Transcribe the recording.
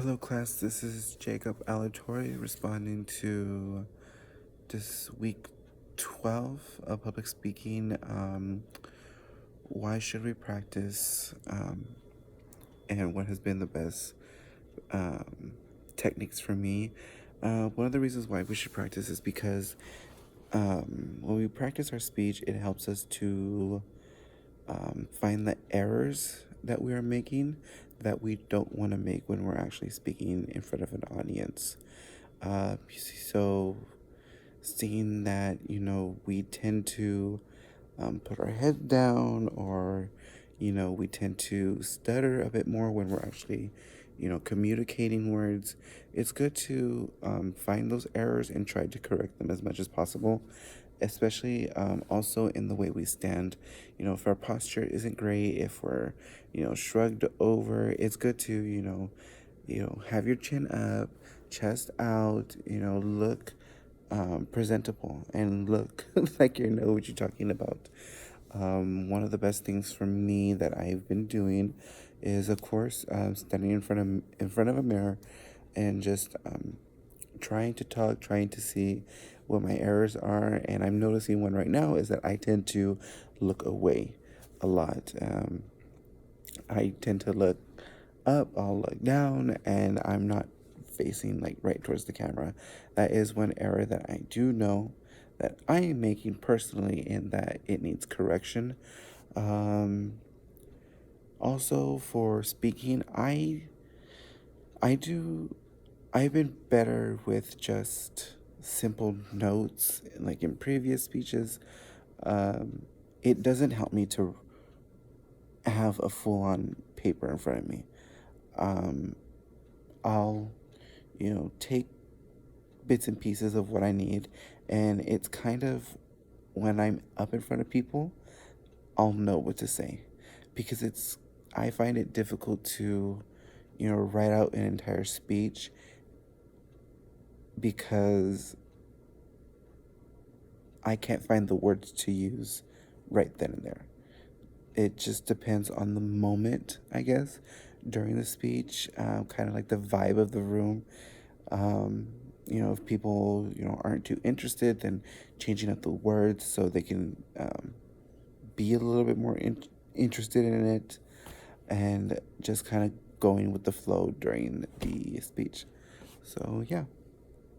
Hello, class. This is Jacob Alatorre responding to this week 12 of public speaking. Why should we practice? And what has been the best techniques for me? One of the reasons why we should practice is because when we practice our speech, it helps us to find the errors that we are making that we don't want to make when we're actually speaking in front of an audience. So seeing that, we tend to put our head down, or, we tend to stutter a bit more when we're actually, communicating words, it's good to find those errors and try to correct them as much as possible, especially also in the way we stand. If our posture isn't great, if we're, shrugged over, it's good to, have your chin up, chest out, look presentable and look like you know what you're talking about. One of the best things for me that I've been doing is, of course, standing in front of a mirror and just trying to talk, trying to see what my errors are. And I'm noticing one right now is that I tend to look away a lot. I tend to look up, I'll look down, and I'm not facing like right towards the camera. That is one error that I do know that I am making personally, and that it needs correction. Um, Also for speaking, I do I've been better with just simple notes like in previous speeches. Um, it doesn't help me to have a full on paper in front of me. Um, I'll, take bits and pieces of what I need, and it's kind of when I'm up in front of people, I'll know what to say, because I find it difficult to, write out an entire speech because I can't find the words to use right then and there. It just depends on the moment, I guess, during the speech, kind of like the vibe of the room. Um, if people, aren't too interested, then changing up the words so they can be a little bit more interested in it, and just kind of going with the flow during the speech. So, yeah.